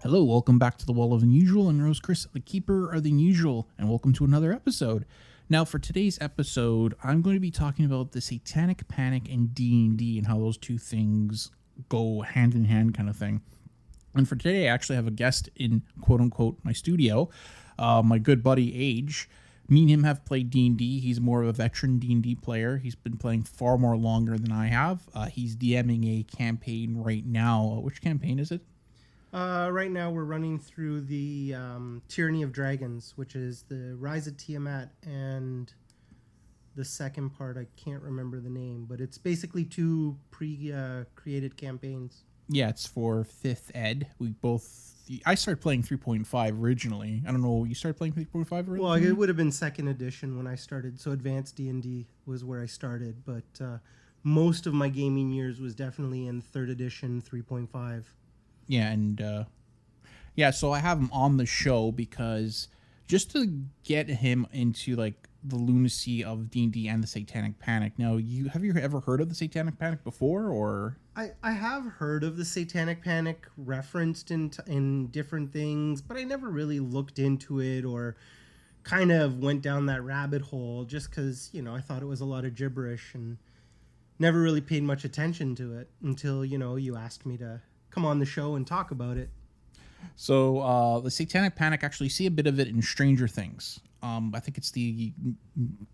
Hello, welcome back to the Wall of Unusual and Rose Chris, the Keeper of the Unusual, and welcome to another episode. Now, for today's episode, I'm going to be talking about the Satanic Panic and D&D and how those two things go hand in hand kind of thing. And for today, I actually have a guest in quote-unquote my studio, my good buddy Age. Me and him have played D&D. He's more of a veteran D&D player. He's been playing far more longer than I have. He's DMing a campaign right now. Which campaign is it? Right now we're running through the Tyranny of Dragons, which is the Rise of Tiamat, and the second part, I can't remember the name, but it's basically two pre-created campaigns. Yeah, it's for 5th ed. I started playing 3.5 originally. I don't know, you started playing 3.5 originally? Well, it would have been 2nd edition when I started, so Advanced D&D was where I started, but most of my gaming years was definitely in 3rd edition, 3.5. Yeah, and so I have him on the show because just to get him into like the lunacy of D&D and the Satanic Panic. Now, have you ever heard of the Satanic Panic before, or? I have heard of the Satanic Panic referenced in different things, but I never really looked into it or kind of went down that rabbit hole just because, I thought it was a lot of gibberish and never really paid much attention to it until, you asked me to come on the show and talk about it. So the Satanic Panic, actually see a bit of it in Stranger Things. I think it's the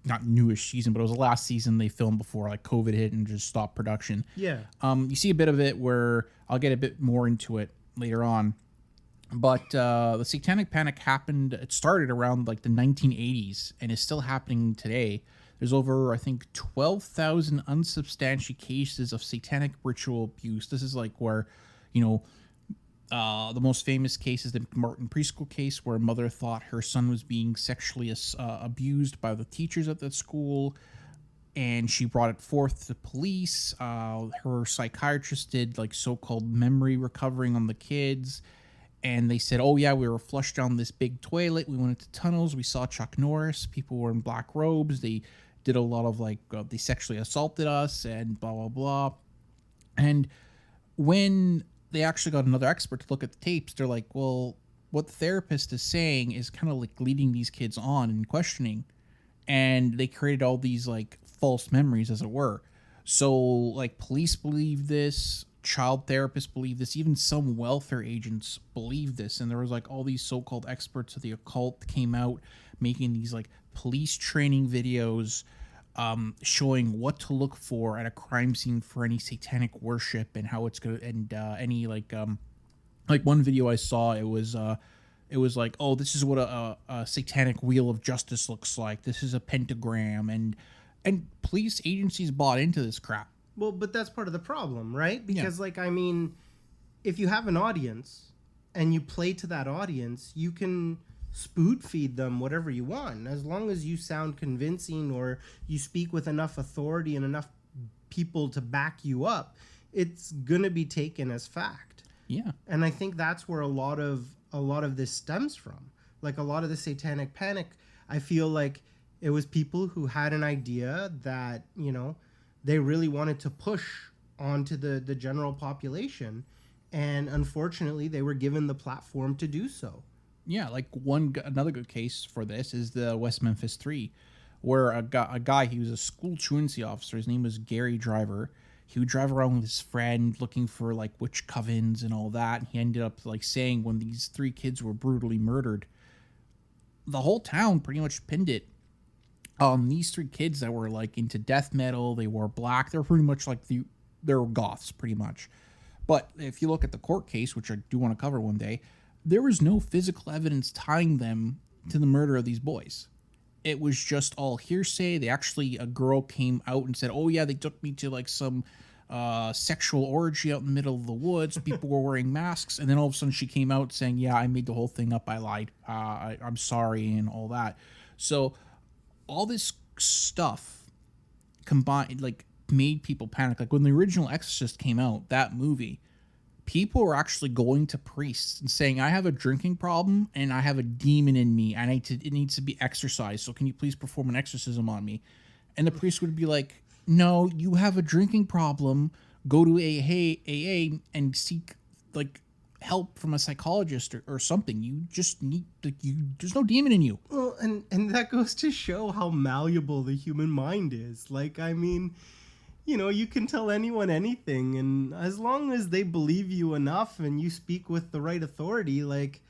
not newish season, but it was the last season they filmed before like COVID hit and just stopped production. Yeah. You see a bit of it where I'll get a bit more into it later on. But the Satanic Panic it started around like the 1980s and is still happening today. There's over, I think, 12,000 unsubstantiated cases of satanic ritual abuse. This is like where, the most famous case is the Martin preschool case, where a mother thought her son was being sexually abused by the teachers at that school, and she brought it forth to the police. Her psychiatrist did like so-called memory recovering on the kids, and they said, oh yeah, we were flushed down this big toilet, we went into tunnels, we saw Chuck Norris, people were in black robes, they did a lot of they sexually assaulted us and blah blah blah. And when they actually got another expert to look at the tapes, they're like, well, what the therapist is saying is kind of like leading these kids on and questioning, and they created all these like false memories, as it were. So like police believe this, child therapists believe this, even some welfare agents believe this, and there was like all these so-called experts of the occult came out making these like police training videos, showing what to look for at a crime scene for any satanic worship and how it's good, and any like one video I saw, it was like, oh, this is what a satanic wheel of justice looks like, this is a pentagram, and police agencies bought into this crap. Well, but that's part of the problem, right? Because if you have an audience and you play to that audience, you can spoon feed them whatever you want, as long as you sound convincing or you speak with enough authority and enough people to back you up, it's gonna be taken as fact. Yeah. And I think that's where a lot of this stems from. Like a lot of the Satanic Panic, I feel like it was people who had an idea that, they really wanted to push onto the general population, and unfortunately they were given the platform to do so. Yeah, like another good case for this is the West Memphis 3, where a guy, he was a school truancy officer. His name was Gary Driver. He would drive around with his friend looking for like witch covens and all that. And he ended up like saying when these 3 kids were brutally murdered, the whole town pretty much pinned it on these 3 kids that were like into death metal. They wore black. They're pretty much like they're goths pretty much. But if you look at the court case, which I do want to cover one day, there was no physical evidence tying them to the murder of these boys. It was just all hearsay. A girl came out and said, oh yeah, they took me to like some sexual orgy out in the middle of the woods. People were wearing masks. And then all of a sudden she came out saying, yeah, I made the whole thing up. I lied. I'm sorry and all that. So all this stuff combined, like, made people panic. Like when the original Exorcist came out, that movie, people were actually going to priests and saying, I have a drinking problem and I have a demon in me and it needs to be exorcised. So can you please perform an exorcism on me? And the priest would be like, no, you have a drinking problem. Go to AA and seek like help from a psychologist or something. You just need there's no demon in you. Well, and that goes to show how malleable the human mind is. Like, I mean, you know, you can tell anyone anything, and as long as they believe you enough and you speak with the right authority, like,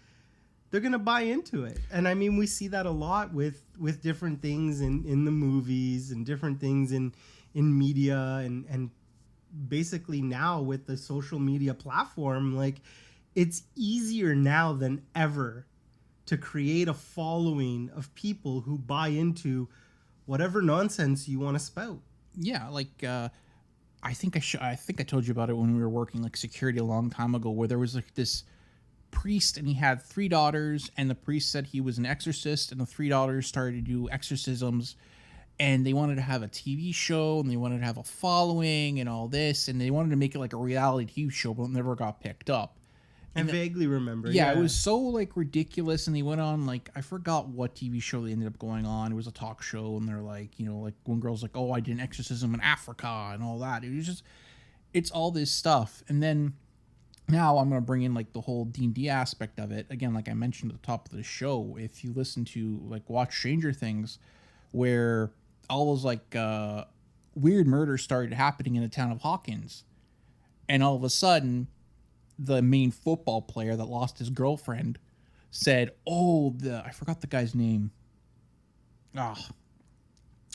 they're gonna buy into it. And I mean, we see that a lot with different things in the movies and different things in media and basically now with the social media platform, like, it's easier now than ever to create a following of people who buy into whatever nonsense you want to spout. Yeah, like I think I told you about it when we were working like security a long time ago, where there was like this priest and he had 3 daughters, and the priest said he was an exorcist, and the 3 daughters started to do exorcisms, and they wanted to have a TV show, and they wanted to have a following and all this, and they wanted to make it like a reality TV show, but it never got picked up. I vaguely remember. Yeah, it was so like ridiculous, and they went on like, I forgot what TV show they ended up going on. It was a talk show, and they're like, you know, like one girl's like, oh, I did an exorcism in Africa and all that. It was just, it's all this stuff. And then now I'm gonna bring in like the whole D&D aspect of it again. Like I mentioned at the top of the show, if you listen to like watch Stranger Things, where all those like weird murders started happening in the town of Hawkins, and all of a sudden, the main football player that lost his girlfriend said, "Oh, I forgot the guy's name. The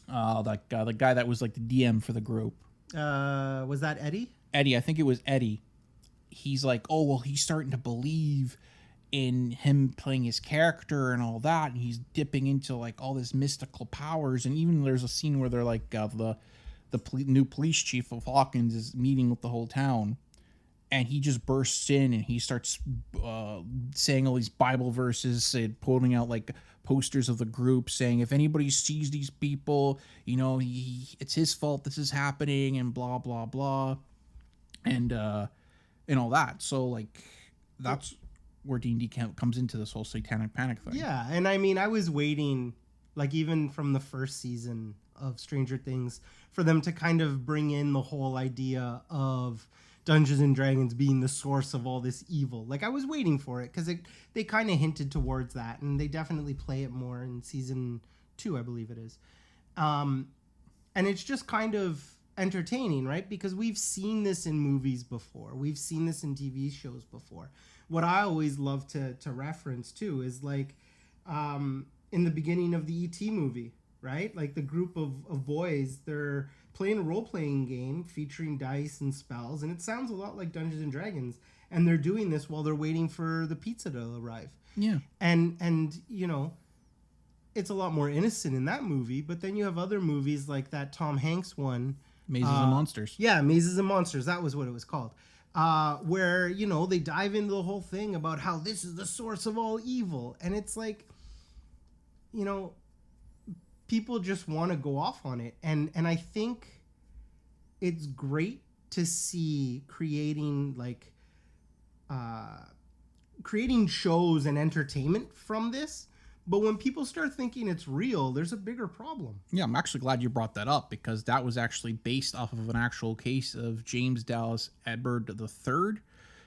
guy that was like the DM for the group. Was that Eddie? Eddie, I think it was Eddie. He's like, oh well, he's starting to believe in him playing his character and all that, and he's dipping into like all this mystical powers. And even there's a scene where they're like, new police chief of Hawkins is meeting with the whole town." And he just bursts in and he starts saying all these Bible verses and pulling out like posters of the group saying, if anybody sees these people, you know, it's his fault this is happening, and blah, blah, blah. And all that. So like, that's where D&D comes into this whole Satanic Panic thing. Yeah. And I mean, I was waiting, like even from the first season of Stranger Things, for them to kind of bring in the whole idea of Dungeons and Dragons being the source of all this evil. Like, I was waiting for it because they kind of hinted towards that, and they definitely play it more in season 2, I believe it is. And it's just kind of entertaining, right? Because we've seen this in movies before. We've seen this in TV shows before. What I always love to reference, too, is like in the beginning of the E.T. movie, right? Like the group of boys, they're playing a role-playing game featuring dice and spells, and it sounds a lot like Dungeons and Dragons, and they're doing this while they're waiting for the pizza to arrive. Yeah. And you know, it's a lot more innocent in that movie, but then you have other movies like that Tom Hanks one, Mazes and Monsters. Yeah, Mazes and Monsters, that was what it was called. Where, you know, they dive into the whole thing about how this is the source of all evil, and it's like, you know, people just want to go off on it. And I think it's great to see creating shows and entertainment from this. But when people start thinking it's real, there's a bigger problem. Yeah, I'm actually glad you brought that up, because that was actually based off of an actual case of James Dallas Egbert III.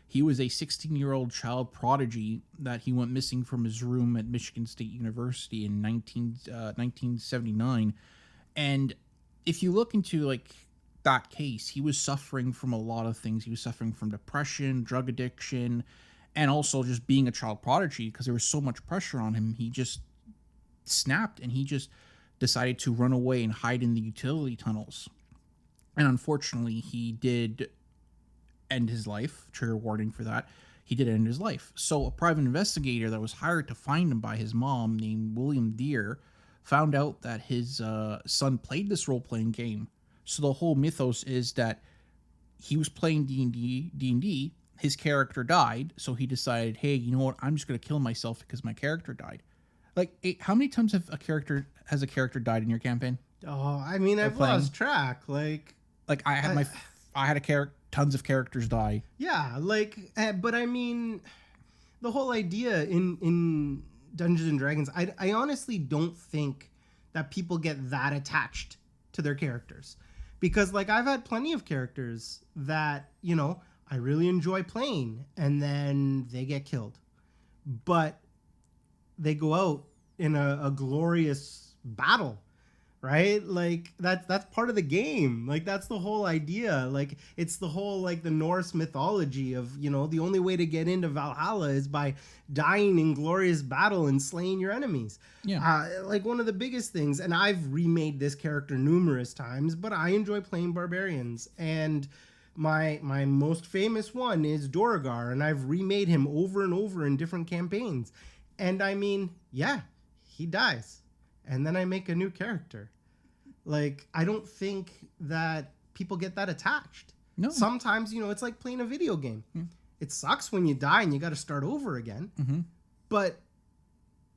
He was a 16-year-old child prodigy that he went missing from his room at Michigan State University in 1979. And if you look into like that case, he was suffering from a lot of things. He was suffering from depression, drug addiction, and also just being a child prodigy because there was so much pressure on him. He just snapped and he just decided to run away and hide in the utility tunnels. And unfortunately, he did end his life. Trigger warning for that. He did end his life. So a private investigator that was hired to find him by his mom, named William Deere, found out that his son played this role-playing game. So the whole mythos is that he was playing D&D, his character died, so he decided, hey, you know what, I'm just going to kill myself because my character died. Like, how many times has a character died in your campaign? Oh, I mean, I've lost track. Like I had tons of characters die. Yeah, but I mean, the whole idea in Dungeons and Dragons, I honestly don't think that people get that attached to their characters. Because, like, I've had plenty of characters that, you know, I really enjoy playing, and then they get killed. But they go out in a glorious battle, right? Like that's part of the game. Like that's the whole idea. Like it's the whole like the Norse mythology of, you know, the only way to get into Valhalla is by dying in glorious battle and slaying your enemies. Yeah. Like one of the biggest things, and I've remade this character numerous times, but I enjoy playing barbarians. And my most famous one is Dorogar, and I've remade him over and over in different campaigns. And I mean, yeah, he dies. And then I make a new character. Like, I don't think that people get that attached. No. Sometimes, you know, it's like playing a video game. It sucks when you die and you got to start over again. But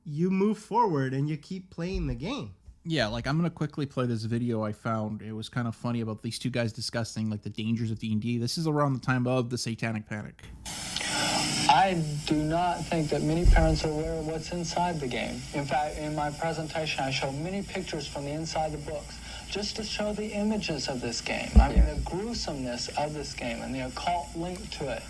you move forward and you keep playing the game. Yeah, like I'm going to quickly play this video I found. It was kind of funny about these two guys discussing like the dangers of D&D. This is around the time of the Satanic Panic. I do not think that many parents are aware of what's inside the game. In fact, in my presentation, I show many pictures from the inside the books just to show the images of this game. I mean, the gruesomeness of this game and the occult link to it.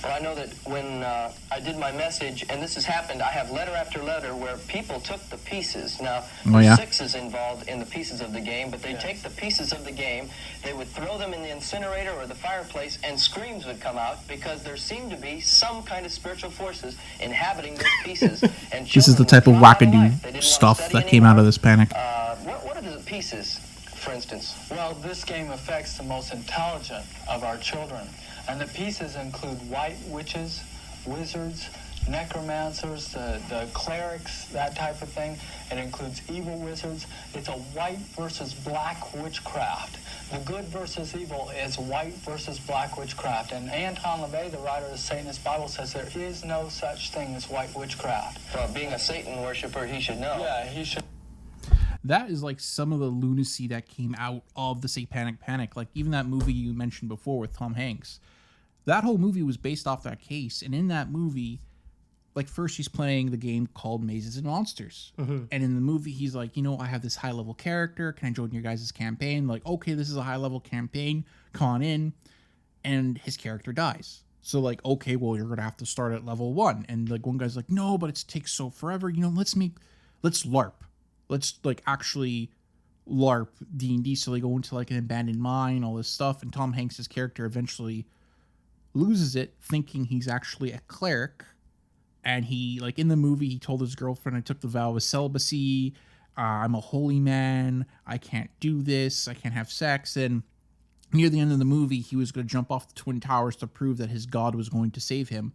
Well, I know that when I did my message, and this has happened, I have letter after letter where people took the pieces. Now, there's 6 involved in the pieces of the game, but they take the pieces of the game, they would throw them in the incinerator or the fireplace, and screams would come out because there seemed to be some kind of spiritual forces inhabiting those pieces. And this is the type of wackadoo stuff that came out of this panic. What are the pieces, for instance? Well, this game affects the most intelligent of our children. And the pieces include white witches, wizards, necromancers, the clerics, that type of thing. It includes evil wizards. It's a white versus black witchcraft. The good versus evil is white versus black witchcraft. And Anton LaVey, the writer of the Satanist Bible, says there is no such thing as white witchcraft. Well, being a Satan worshiper, he should know. Yeah, he should. That is like some of the lunacy that came out of the Satanic Panic. Like even that movie you mentioned before with Tom Hanks. That whole movie was based off that case. And in that movie, like first he's playing the game called Mazes and Monsters. And in the movie, he's like, you know, I have this high level character. Can I join your guys' campaign? Like, okay, this is a high level campaign. Come on in. And his character dies. So like, okay, well, you're going to have to start at level 1. And like one guy's like, no, but it takes so forever. You know, let's LARP. Let's like actually LARP D&D. So they go into like an abandoned mine, all this stuff. And Tom Hanks' character eventually loses it, thinking he's actually a cleric. And he, like in the movie, he told his girlfriend, I took the vow of celibacy. I'm a holy man. I can't do this. I can't have sex. And near the end of the movie, he was going to jump off the Twin Towers to prove that his God was going to save him.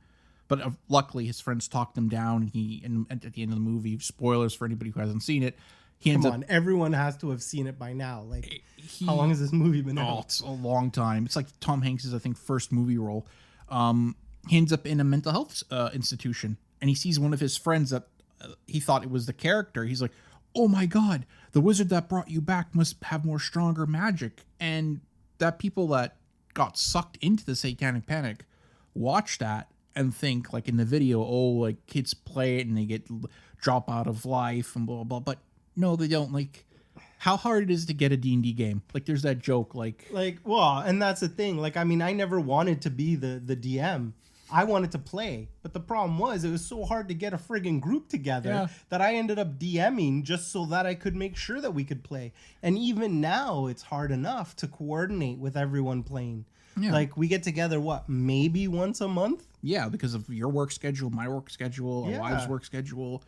But luckily, his friends talked him down. And at the end of the movie, spoilers for anybody who hasn't seen it, he ends up. Everyone has to have seen it by now. Like, how long has this movie been out? Oh, it's a long time. It's like Tom Hanks' I think, first movie role. He ends up in a mental health institution, and he sees one of his friends that he thought it was the character. He's like, oh my God, the wizard that brought you back must have more stronger magic. And that people that got sucked into the Satanic Panic watch that and think, like in the video, oh, like kids play it and they get drop out of life and blah, blah, blah. But no, they don't. Like, how hard it is to get a D&D game. Like, there's that joke, like, well, and that's the thing. Like, I mean, I never wanted to be the DM. I wanted to play. But the problem was it was so hard to get a friggin' group together that I ended up DMing just so that I could make sure that we could play. And even now, it's hard enough to coordinate with everyone playing. Yeah. Like, we get together, maybe once a month? Yeah, because of your work schedule, my work schedule, our wives' work schedule.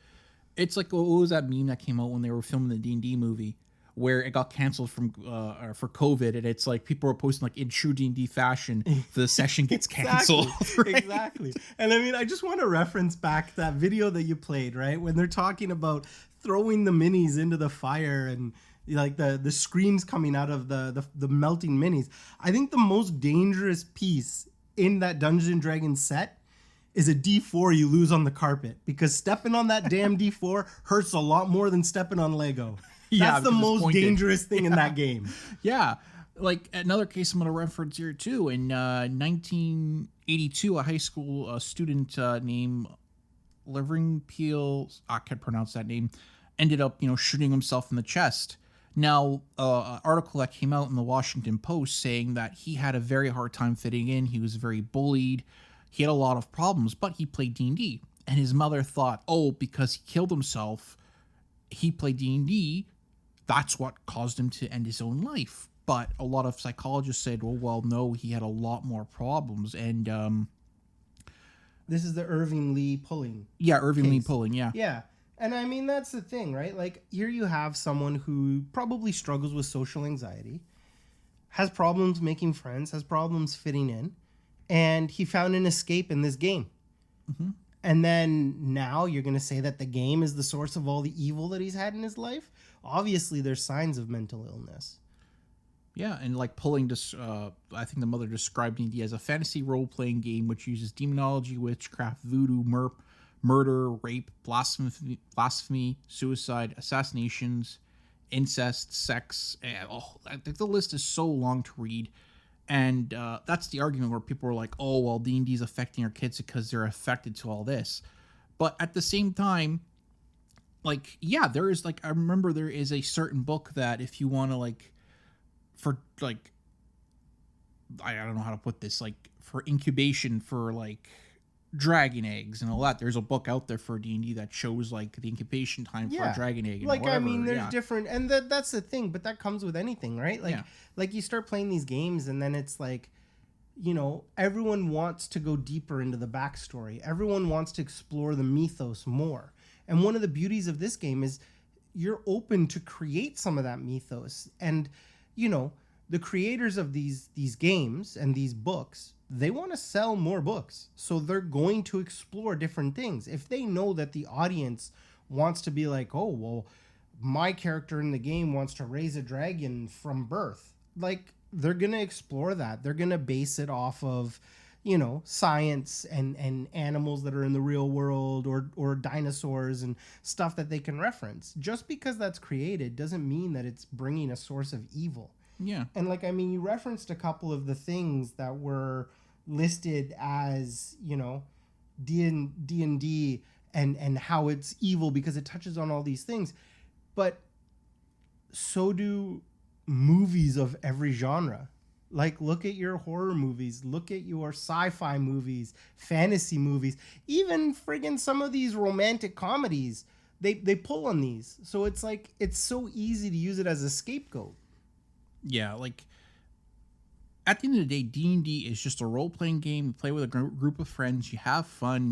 It's like, what was that meme that came out when they were filming the D&D movie where it got canceled for COVID, and it's like people were posting like in true D&D fashion, the session gets canceled. Right? Exactly. And I mean, I just want to reference back that video that you played, right? When they're talking about throwing the minis into the fire and like the screams coming out of the melting minis. I think the most dangerous piece in that Dungeons & Dragons set is a D4 you lose on the carpet, because stepping on that damn D4 hurts a lot more than stepping on Lego. That's the most dangerous thing in that game. Yeah. Like another case I'm going to reference here too. In 1982, a high school student named Levering Peel, I can't pronounce that name, ended up, shooting himself in the chest. Now, an article that came out in the Washington Post saying that he had a very hard time fitting in. He was very bullied. He had a lot of problems, but he played D&D. And his mother thought, oh, because he killed himself, he played D&D, that's what caused him to end his own life. But a lot of psychologists said, well, no, he had a lot more problems. And this is the Irving Lee Pulling. Yeah, Irving case. Lee Pulling, yeah. Yeah. And I mean, that's the thing, right? Like, here you have someone who probably struggles with social anxiety, has problems making friends, has problems fitting in, and he found an escape in this game. Mm-hmm. And then now you're going to say that the game is the source of all the evil that he's had in his life? Obviously, there's signs of mental illness. Yeah, and like Pulling, I think the mother described D&D as a fantasy role-playing game which uses demonology, witchcraft, voodoo, murder, rape, blasphemy, suicide, assassinations, incest, sex. I think the list is so long to read. And that's the argument where people are like, oh, well, D&D is affecting our kids because they're affected to all this. But at the same time, like, yeah, there is, like, I remember there is a certain book that if you want to, like, for, like, I don't know how to put this, like, for incubation for, like, dragon eggs and all that, there's a book out there for D&D that shows, like, the incubation time for a dragon egg and like whatever. I mean, there's different, and that's the thing, but that comes with anything, right? Like, like you start playing these games and then it's like, you know, everyone wants to go deeper into the backstory. Everyone wants to explore the mythos more. And one of the beauties of this game is you're open to create some of that mythos. And, you know, the creators of these games and these books, they want to sell more books. So they're going to explore different things. If they know that the audience wants to be like, oh, well, my character in the game wants to raise a dragon from birth, like, they're going to explore that. They're going to base it off of, you know, science and animals that are in the real world or dinosaurs and stuff that they can reference. Just because that's created doesn't mean that it's bringing a source of evil. Yeah. And, like, I mean, you referenced a couple of the things that were listed as, you know, D&D and how it's evil because it touches on all these things. But so do movies of every genre. Like, look at your horror movies, look at your sci-fi movies, fantasy movies, even friggin' some of these romantic comedies. They pull on these. So it's like, it's so easy to use it as a scapegoat. Yeah, like, at the end of the day, D&D is just a role-playing game. You play with a group of friends. You have fun.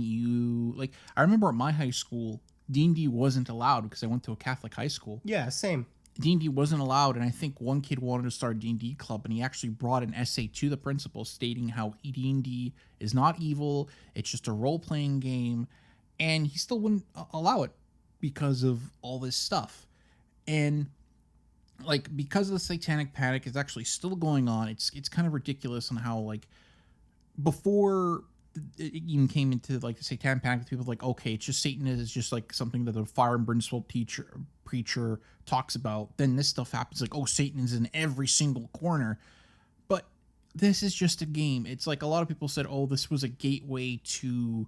Like, I remember at my high school, D&D wasn't allowed because I went to a Catholic high school. Yeah, same. D&D wasn't allowed, and I think one kid wanted to start a D&D club, and he actually brought an essay to the principal stating how D&D is not evil, it's just a role-playing game, and he still wouldn't allow it because of all this stuff. And, like, because of the Satanic Panic is actually still going on, it's kind of ridiculous on how, like, before it even came into, like, the Satanic Panic, people were like, okay, it's just Satan is just, like, something that the fire and brimstone preacher talks about. Then this stuff happens, like, oh, Satan is in every single corner. But this is just a game. It's like a lot of people said, oh, this was a gateway to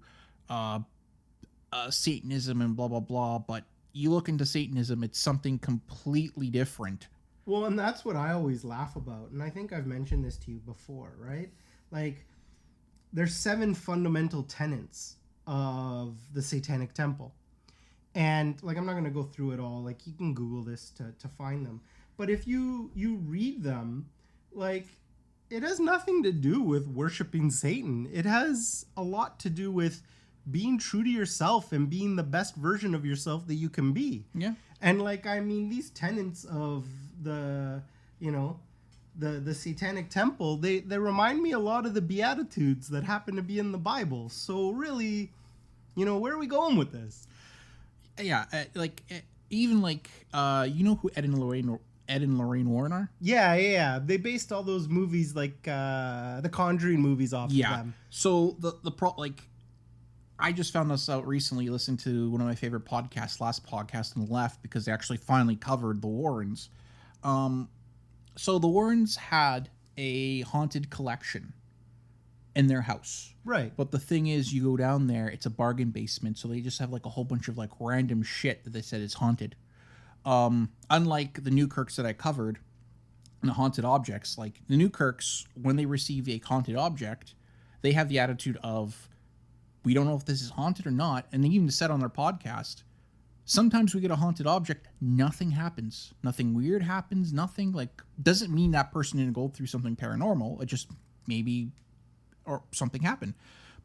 Satanism and blah, blah, blah. But you look into Satanism, it's something completely different. Well, and that's what I always laugh about. And I think I've mentioned this to you before, right? Like, there's 7 fundamental tenets of the Satanic Temple. And, like, I'm not going to go through it all. Like, you can Google this to find them. But if you read them, like, it has nothing to do with worshiping Satan. It has a lot to do with being true to yourself and being the best version of yourself that you can be. Yeah. And, like, I mean, these tenets of the, you know, the Satanic Temple, they remind me a lot of the Beatitudes that happen to be in the Bible. So really, you know, where are we going with this? Yeah, even like, you know who Ed and Lorraine Warren are? Yeah. They based all those movies, like the Conjuring movies, off of them. So I just found this out recently. Listened to one of my favorite podcasts, Last Podcast on the Left, because they actually finally covered the Warrens. So the Warrens had a haunted collection in their house. Right. But the thing is, you go down there, it's a bargain basement, so they just have like a whole bunch of like random shit that they said is haunted. unlike the Newkirks that I covered, the haunted objects, like the Newkirks, when they receive a haunted object, they have the attitude of, we don't know if this is haunted or not. And they even said on their podcast, sometimes we get a haunted object, nothing happens. Nothing weird happens, nothing. Like, doesn't mean that person didn't go through something paranormal. It just maybe, or something happened.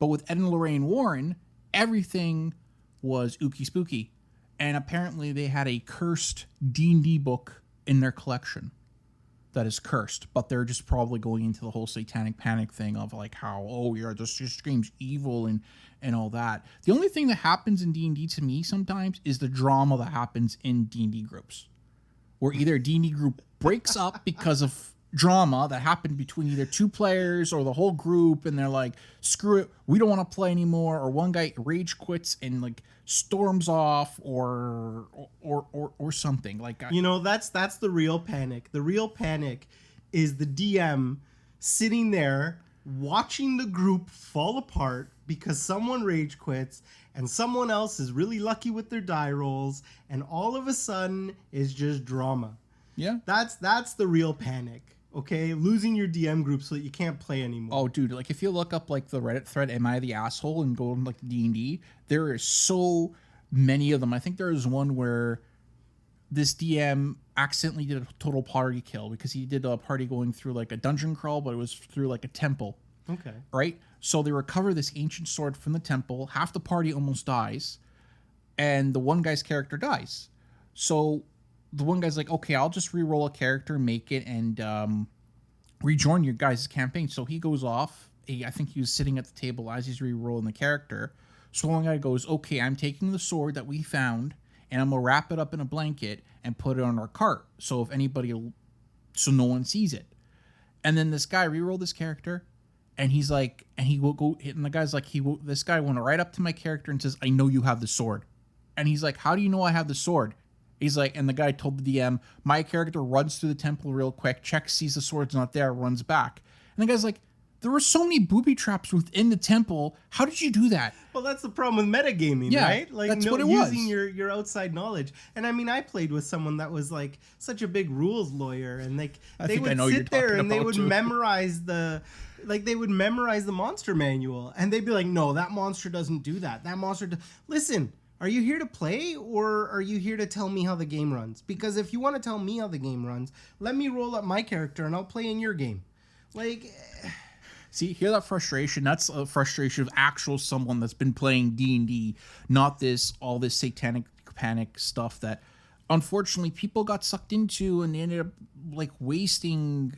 But with Ed and Lorraine Warren, everything was ooky spooky. And apparently they had a cursed D&D book in their collection that is cursed, but they're just probably going into the whole Satanic Panic thing of like how, oh, yeah, this just screams evil and all that. The only thing that happens in D&D to me sometimes is the drama that happens in D&D groups, where either a D&D group breaks up because of drama that happened between either two players or the whole group, and they're like, screw it, we don't want to play anymore, or one guy rage quits and like storms off, or something like, you know, that's the real panic. The real panic is the DM sitting there watching the group fall apart because someone rage quits and someone else is really lucky with their die rolls, and all of a sudden is just drama. Yeah, that's the real panic. Okay, losing your DM group so that you can't play anymore. Oh, dude, like if you look up like the Reddit thread, "Am I the asshole?" and go on like D&D, there are so many of them. I think there was one where this DM accidentally did a total party kill because he did a party going through like a dungeon crawl, but it was through like a temple. Okay. Right? So they recover this ancient sword from the temple. Half the party almost dies, and the one guy's character dies. So the one guy's like, okay, I'll just re-roll a character, make it, and rejoin your guys' campaign. So he goes off. I think he was sitting at the table as he's re-rolling the character. So one guy goes, okay, I'm taking the sword that we found, and I'm going to wrap it up in a blanket and put it on our cart. So if anybody, so no one sees it. And then this guy re-rolled this character, and he's like, and he will go, and the guy's like, this guy went right up to my character and says, I know you have the sword. And he's like, how do you know I have the sword? He's like, and the guy told the DM, my character runs through the temple real quick, checks, sees the sword's not there, runs back. And the guy's like, there were so many booby traps within the temple. How did you do that? Well, that's the problem with metagaming, right? Like, that's what it using was. your outside knowledge. And I mean, I played with someone that was like such a big rules lawyer, and like they would sit there and they would memorize the monster manual, and they'd be like, no, that monster doesn't do that. That monster listen. Are you here to play, or are you here to tell me how the game runs? Because if you want to tell me how the game runs, let me roll up my character and I'll play in your game. Like, see, hear that frustration? That's a frustration of actual someone that's been playing D&D, not all this satanic panic stuff that unfortunately people got sucked into, and they ended up like wasting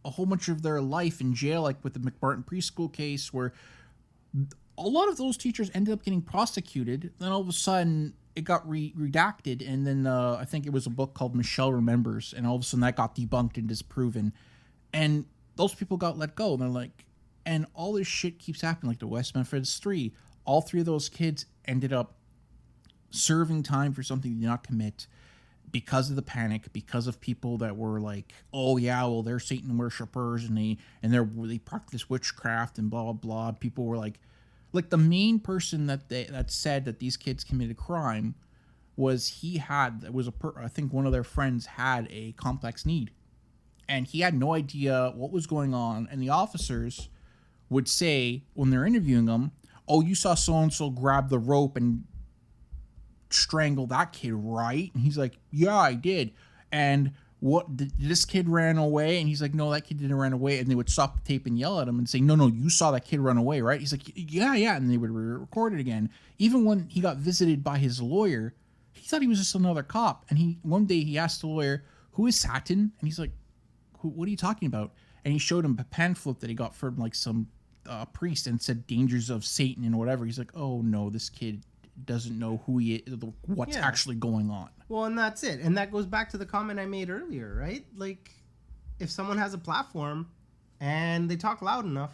a whole bunch of their life in jail, like with the McMartin preschool case, where a lot of those teachers ended up getting prosecuted. Then all of a sudden it got redacted. And then I think it was a book called Michelle Remembers. And all of a sudden that got debunked and disproven. And those people got let go. And they're like, and all this shit keeps happening. Like the West Memphis 3, all three of those kids ended up serving time for something they did not commit because of the panic, because of people that were like, oh yeah, well, they're Satan worshipers and they practice witchcraft and blah, blah, blah. People were like the main person that said that these kids committed crime was I think one of their friends had a complex need, and he had no idea what was going on. And the officers would say when they're interviewing him, oh, you saw so-and-so grab the rope and strangle that kid, right? And he's like, yeah, I did. And what, this kid ran away? And he's like, no, that kid didn't run away. And they would stop the tape and yell at him and say, no, you saw that kid run away, right? He's like, yeah. And they would record it again. Even when he got visited by his lawyer, he thought he was just another cop. And one day he asked the lawyer, who is Satan? And he's like, what are you talking about? And he showed him a pamphlet that he got from like some priest and said dangers of Satan and whatever. He's like, oh no, this kid doesn't know who he is, what's actually going on. Well, and that's it. And that goes back to the comment I made earlier, right? Like, if someone has a platform and they talk loud enough,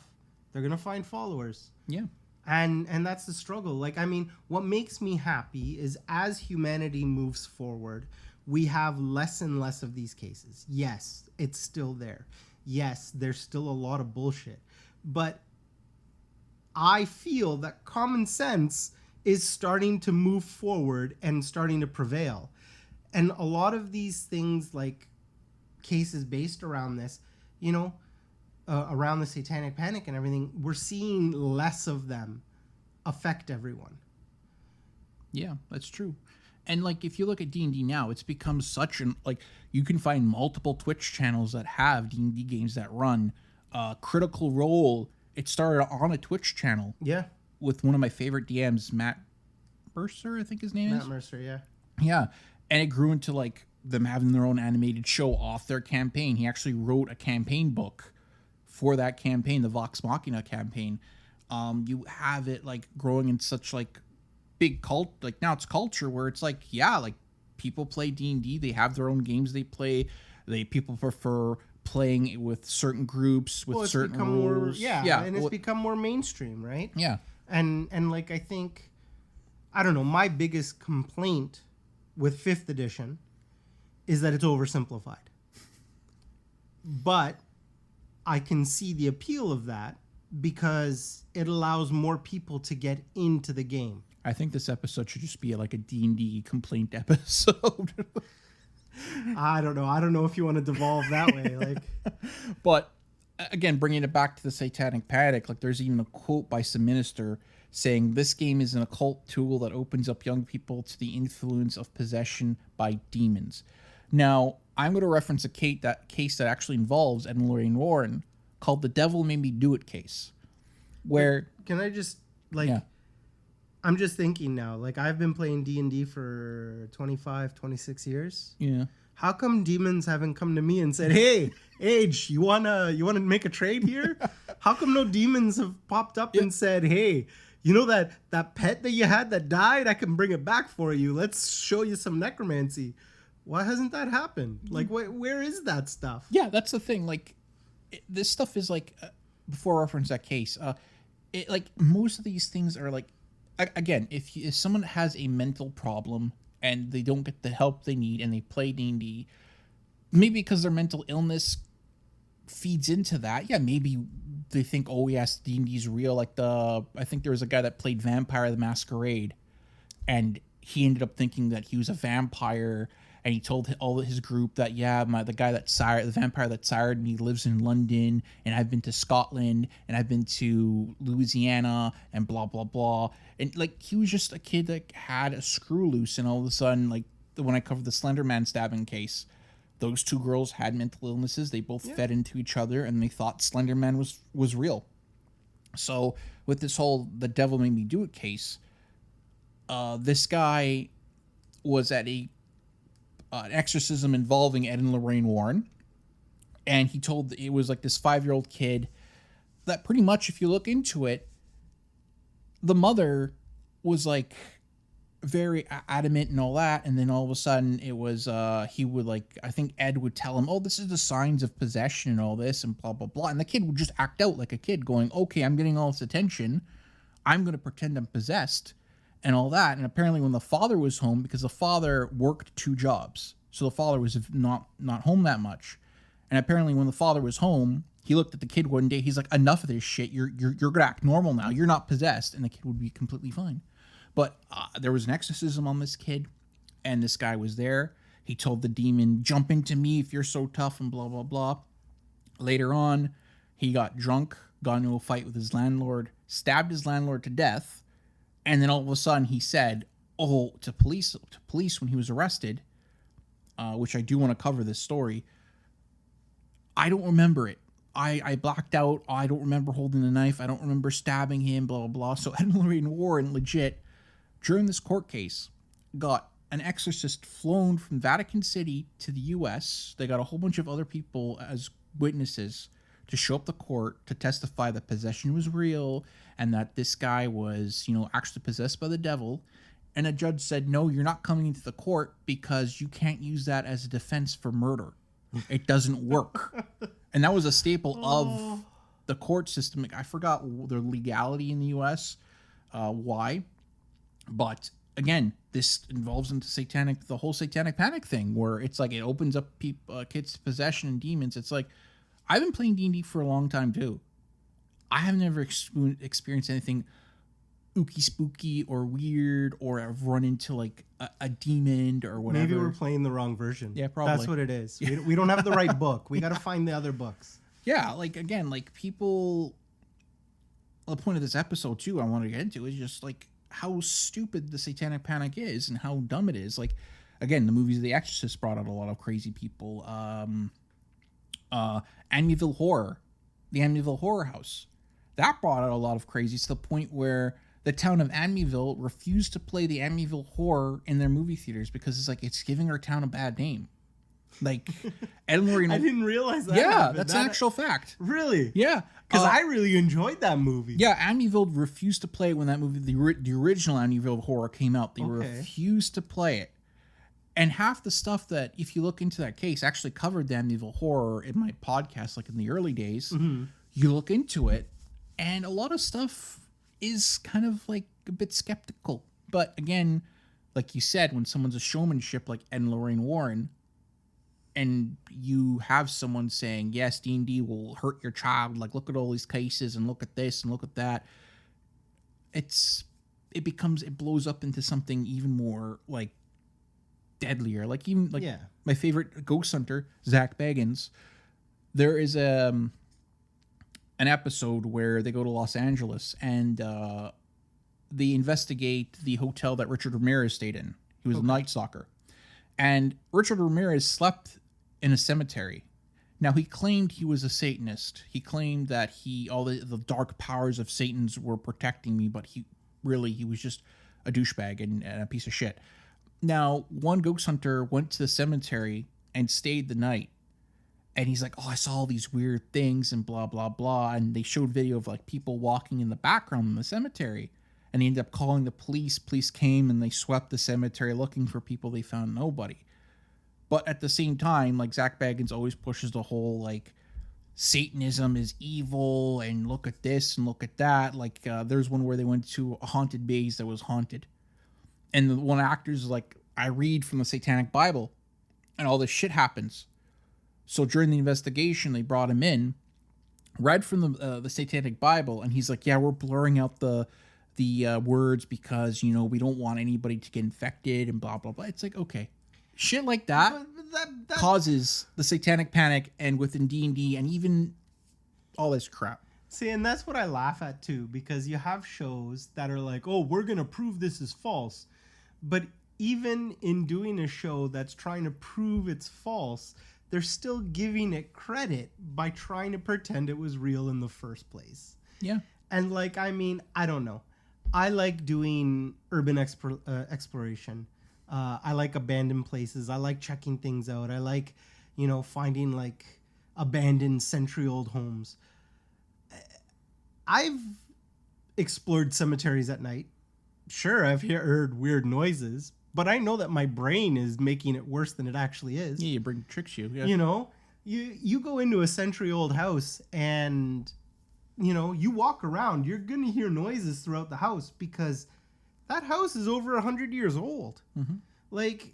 they're going to find followers. Yeah. And that's the struggle. Like, I mean, what makes me happy is as humanity moves forward, we have less and less of these cases. Yes, it's still there. Yes, there's still a lot of bullshit. But I feel that common sense is starting to move forward and starting to prevail. And a lot of these things, like cases based around this, you know, around the Satanic Panic and everything, we're seeing less of them affect everyone. Yeah, that's true. And like if you look at D&D now, it's become such an like you can find multiple Twitch channels that have D&D games that run. Critical Role, it started on a Twitch channel. Yeah. With one of my favorite DMs, Matt Mercer, I think his name is. Matt Mercer, yeah. Yeah. And it grew into like them having their own animated show off their campaign. He actually wrote a campaign book for that campaign, the Vox Machina campaign. You have it like growing in such like big cult, like now it's culture where it's like, yeah, like people play D&D, they have their own games they play. People prefer playing with certain groups with certain rules. And it's become more mainstream, right? Yeah. And like I think, I don't know, my biggest complaint with 5th edition is that it's oversimplified. But I can see the appeal of that because it allows more people to get into the game. I think this episode should just be like a D&D complaint episode. I don't know if you want to devolve that way. Like, but again, bringing it back to the Satanic Panic, like there's even a quote by some minister saying this game is an occult tool that opens up young people to the influence of possession by demons. Now, I'm going to reference a case that actually involves Ed and Lorraine Warren called the Devil Made Me Do It case. Where can I just like... Yeah. I'm just thinking now, like I've been playing D&D for 25, 26 years. Yeah. How come demons haven't come to me and said, "Hey, Age, you wanna make a trade here?" How come no demons have popped up and said, "Hey, you know that pet that you had that died? I can bring it back for you. Let's show you some necromancy." Why hasn't that happened? Like, where is that stuff? Yeah, that's the thing. Like, this stuff is like, before I reference that case, like most of these things are like, again, if someone has a mental problem and they don't get the help they need and they play D&D, maybe because their mental illness feeds into that. Yeah, maybe they think, oh yes, D&D's real. Like I think there was a guy that played Vampire the Masquerade, and he ended up thinking that he was a vampire, and he told all his group that, yeah, the vampire that sired me lives in London, and I've been to Scotland, and I've been to Louisiana, and blah, blah, blah. And, like, he was just a kid that had a screw loose, and all of a sudden, like, when I covered the Slender Man stabbing case, those two girls had mental illnesses. They both fed into each other, and they thought Slender Man was real. So, with this whole The Devil Made Me Do It case, this guy was at an exorcism involving Ed and Lorraine Warren, and he told it was like this 5-year-old kid that pretty much, if you look into it, the mother was like very adamant and all that, and then all of a sudden it was he would like, I think Ed would tell him, oh, this is the signs of possession and all this and blah blah blah, and the kid would just act out like a kid going, okay, I'm getting all this attention, I'm going to pretend I'm possessed and all that. And apparently when the father was home, because the father worked 2 jobs, so the father was not home that much, and apparently when the father was home, he looked at the kid one day, he's like, enough of this shit, you're gonna act normal now, you're not possessed, and the kid would be completely fine. But there was an exorcism on this kid, and this guy was there. He told the demon, jump into me if you're so tough, and blah blah blah. Later on, he got drunk, got into a fight with his landlord, stabbed his landlord to death, and then all of a sudden he said, oh, to police when he was arrested, which I do want to cover this story, I don't remember it. I blacked out. I don't remember holding the knife. I don't remember stabbing him, blah, blah, blah. So Ed and Lorraine Warren, legit, during this court case, got an exorcist flown from Vatican City to the U.S. They got a whole bunch of other people as witnesses to show up the court to testify that possession was real and that this guy was, actually possessed by the devil. And a judge said, no, you're not coming into the court because you can't use that as a defense for murder. It doesn't work. And that was a staple of the court system. I forgot the legality in the U.S., why. But again, this involves into the whole Satanic Panic thing, where it's like it opens up kids to possession and demons. It's like, I've been playing D&D for a long time too. I have never experienced anything ooky spooky or weird, or I've run into like a demon or whatever. Maybe we're playing the wrong version. Yeah, probably. That's what it is. We don't have the right book. We got to find the other books. Yeah, like, again, like, people... The point of this episode, too, I want to get into is just, like, how stupid the Satanic Panic is and how dumb it is. Like, again, the movies of The Exorcist brought out a lot of crazy people. Amityville Horror. The Amityville Horror House. That brought out a lot of crazy to the point where the town of Amityville refused to play the Amityville Horror in their movie theaters because it's like, it's giving our town a bad name. Like, Ed and Lorraine... I didn't realize that. Yeah, happened. that's an actual fact. Really? Yeah. Because I really enjoyed that movie. Yeah, Amityville refused to play it when that movie, the original Amityville Horror, came out. They refused to play it. And half the stuff that, if you look into that case, actually covered the Amityville Horror in my podcast, like in the early days. Mm-hmm. You look into it, and a lot of stuff is kind of like a bit skeptical. But again, like you said, when someone's a showmanship like Ed and Lorraine Warren, and you have someone saying, yes, D&D will hurt your child, like, look at all these cases and look at this and look at that, it blows up into something even more, like, deadlier. Like, even, like, my favorite ghost hunter, Zach Bagans, there is an episode where they go to Los Angeles and they investigate the hotel that Richard Ramirez stayed in. He was a Night Stalker. And Richard Ramirez slept in a cemetery. Now, he claimed he was a Satanist. He claimed that all the dark powers of Satan's were protecting me, but he was just a douchebag and a piece of shit. Now, one ghost hunter went to the cemetery and stayed the night. And he's like, oh, I saw all these weird things and blah, blah, blah. And they showed video of, like, people walking in the background in the cemetery. And he ended up calling the police. Police came and they swept the cemetery looking for people. They found nobody. But at the same time, like, Zach Bagans always pushes the whole, like, Satanism is evil and look at this and look at that. Like, there's one where they went to a haunted base that was haunted. And the one actor's like, I read from the Satanic Bible and all this shit happens. So during the investigation, they brought him in, read from the Satanic Bible, and he's like, yeah, we're blurring out the words because, you know, we don't want anybody to get infected and blah, blah, blah. It's like, okay. Shit like that causes the Satanic Panic and within D&D and even all this crap. See, and that's what I laugh at too, because you have shows that are like, oh, we're going to prove this is false. But even in doing a show that's trying to prove it's false, they're still giving it credit by trying to pretend it was real in the first place. Yeah. And like, I mean, I don't know. I like doing urban exploration. I like abandoned places. I like checking things out. I like, you know, finding like abandoned century-old homes. I've explored cemeteries at night. Sure, I've heard weird noises, but I know that my brain is making it worse than it actually is. Yeah, your brain tricks you. Yeah. You know, you go into a century-old house and, you know, you walk around, you're going to hear noises throughout the house because that house is over 100 years old. Mm-hmm. Like,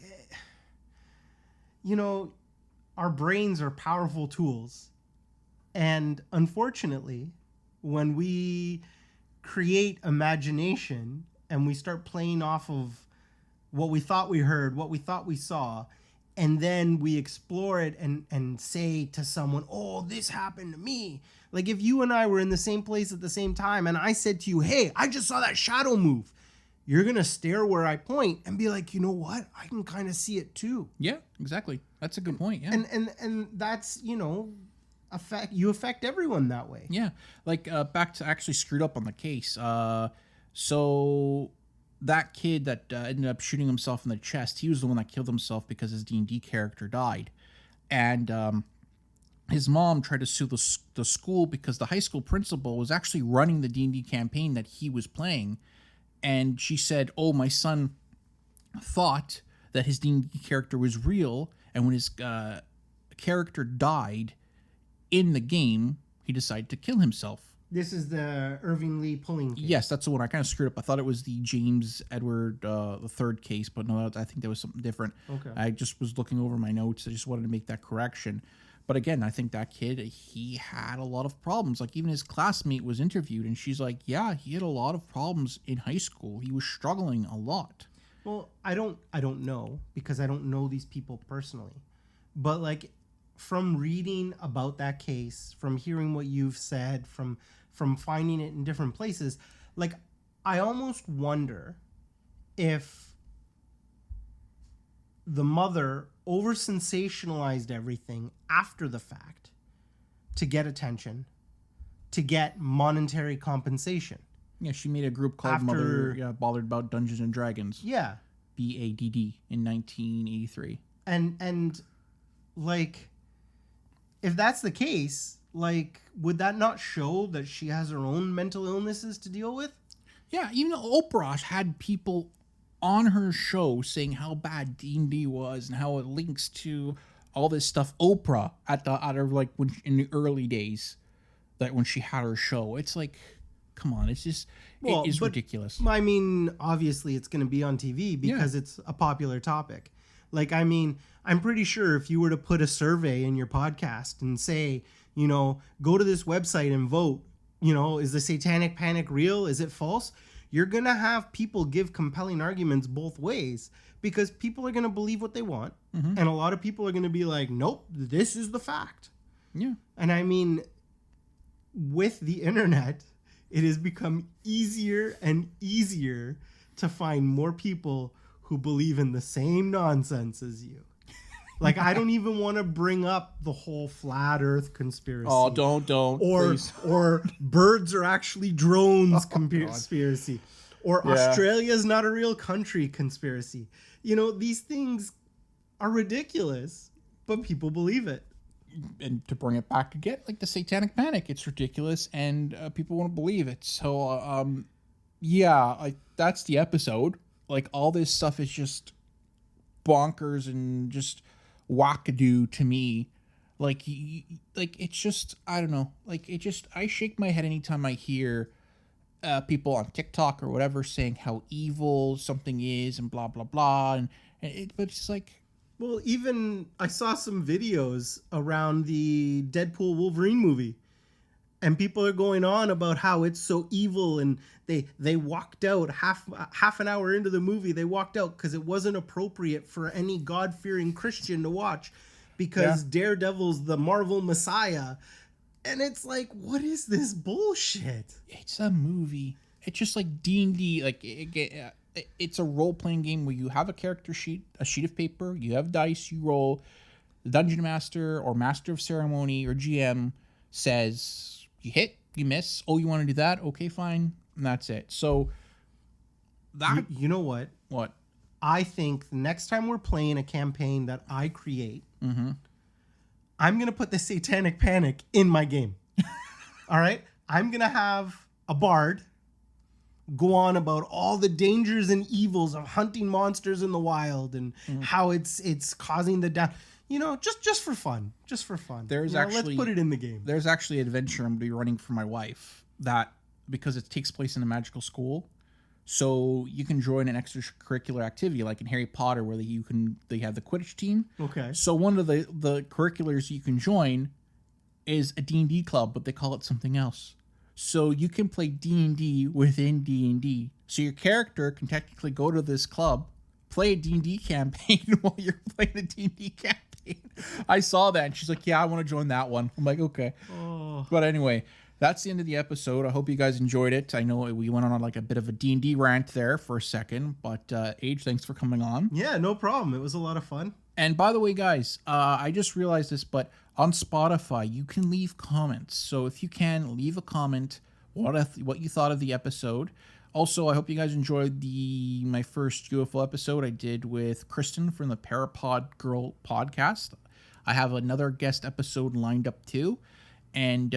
you know, our brains are powerful tools. And unfortunately, when we create imagination and we start playing off of what we thought we heard, what we thought we saw, and then we explore it and say to someone, oh, this happened to me. Like if you and I were in the same place at the same time and I said to you, hey, I just saw that shadow move. You're going to stare where I point and be like, you know what? I can kind of see it too. Yeah, exactly. That's a good point. Yeah. And that's, you know, you affect everyone that way. Yeah. Like back to actually screwed up on the case. So that kid that ended up shooting himself in the chest, he was the one that killed himself because his D&D character died. And his mom tried to sue the school because the high school principal was actually running the D&D campaign that he was playing. And she said, oh, my son thought that his D&D character was real. And when his character died in the game, he decided to kill himself. This is the Irving Lee Pulling case. Yes, that's the one. I kind of screwed up. I thought it was the James Edward III case, but no, I think there was something different. Okay. I just was looking over my notes. I just wanted to make that correction. But again, I think that kid, he had a lot of problems. Like, even his classmate was interviewed, and she's like, yeah, he had a lot of problems in high school. He was struggling a lot. Well, I don't know, because I don't know these people personally. But, like, from reading about that case, from hearing what you've said, from finding it in different places, like, I almost wonder if the mother over sensationalized everything after the fact to get attention, to get monetary compensation. Yeah, she made a group called Mother Bothered About Dungeons and Dragons. Yeah. BADD in 1983. And like, if that's the case, like, would that not show that she has her own mental illnesses to deal with? Yeah, even Oprah had people on her show saying how bad D&D was and how it links to all this stuff. Oprah at her, like, when in the early days, that when she had her show, it's like, come on, it's just, it is ridiculous. I mean, obviously it's going to be on TV because it's a popular topic. Like, I mean, I'm pretty sure if you were to put a survey in your podcast and say, you know, go to this website and vote, you know, is the Satanic Panic real? Is it false? You're going to have people give compelling arguments both ways, because people are going to believe what they want. Mm-hmm. And a lot of people are going to be like, nope, this is the fact. Yeah. And I mean, with the internet, it has become easier and easier to find more people who believe in the same nonsense as you. Like, I don't even want to bring up the whole flat Earth conspiracy. Oh, don't. Or birds are actually drones conspiracy. Or Australia's not a real country conspiracy. You know, these things are ridiculous, but people believe it. And to bring it back again, like the Satanic Panic, it's ridiculous, and people won't believe it. So, like, that's the episode. Like, all this stuff is just bonkers and just wackadoo to me. Like it's just, I don't know. Like, it just, I shake my head anytime I hear people on TikTok or whatever saying how evil something is and blah blah blah, but it's like, well, even I saw some videos around the Deadpool Wolverine movie, and people are going on about how it's so evil, and they walked out half an hour into the movie. They walked out because it wasn't appropriate for any God-fearing Christian to watch, because Daredevil's the Marvel Messiah. And it's like, what is this bullshit? It's a movie. It's just like D&D. Like, it's a role-playing game where you have a character sheet, a sheet of paper, you have dice, you roll. The Dungeon Master or Master of Ceremony or GM says, you hit, you miss. Oh, you want to do that? Okay, fine. And that's it. So, that... You know what? What? I think the next time we're playing a campaign that I create, I'm going to put the Satanic Panic in my game. All right? I'm going to have a bard go on about all the dangers and evils of hunting monsters in the wild, and how it's causing the down. You know, just for fun. Just for fun. Let's put it in the game. There's actually an adventure I'm going to be running for my wife, that, because it takes place in a magical school, so you can join an extracurricular activity, like in Harry Potter, where they have the Quidditch team. Okay. So one of the curriculars you can join is a D&D club, but they call it something else. So you can play D&D within D&D. So your character can technically go to this club, play a D&D campaign while you're playing a D&D campaign. I saw that, and she's like, yeah, I want to join that one. I'm like, okay. Oh. But anyway, that's the end of the episode. I hope you guys enjoyed it. I know we went on like a bit of a D&D rant there for a second, but Age, thanks for coming on. Yeah, no problem. It was a lot of fun. And by the way, guys, I just realized this, but on Spotify, you can leave comments. So if you can, leave a comment, what you thought of the episode. Also, I hope you guys enjoyed my first UFO episode I did with Kristen from the Parapod Girl podcast. I have another guest episode lined up too. And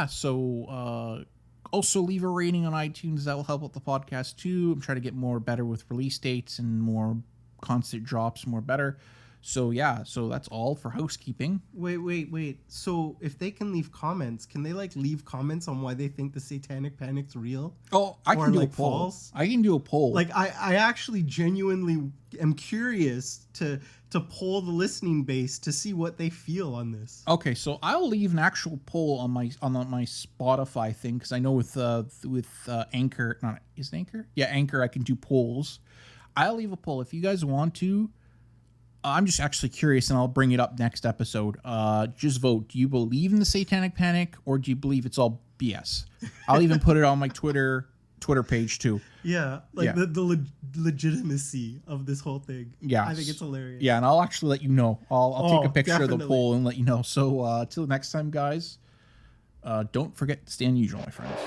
so also leave a rating on iTunes. That will help out the podcast too. I'm trying to get better with release dates and more constant drops, more better. So yeah, so that's all for housekeeping. Wait. So if they can leave comments, can they like leave comments on why they think the Satanic Panic's real? Oh, I Or, can do like, a poll. false? I can do a poll. Like I actually genuinely am curious to poll the listening base to see what they feel on this. Okay, so I'll leave an actual poll on my Spotify thing because I know with Anchor, not is it Anchor? Yeah, Anchor. I can do polls. I'll leave a poll if you guys want to. I'm just actually curious, and I'll bring it up next episode. Just vote. Do you believe in the Satanic Panic, or do you believe it's all BS? I'll even put it on my Twitter page too. Yeah, the legitimacy of this whole thing. Yeah, I think it's hilarious. Yeah, and I'll actually let you know. I'll take a picture of the definitely. poll and let you know. So till next time, guys, don't forget to stay unusual, my friends.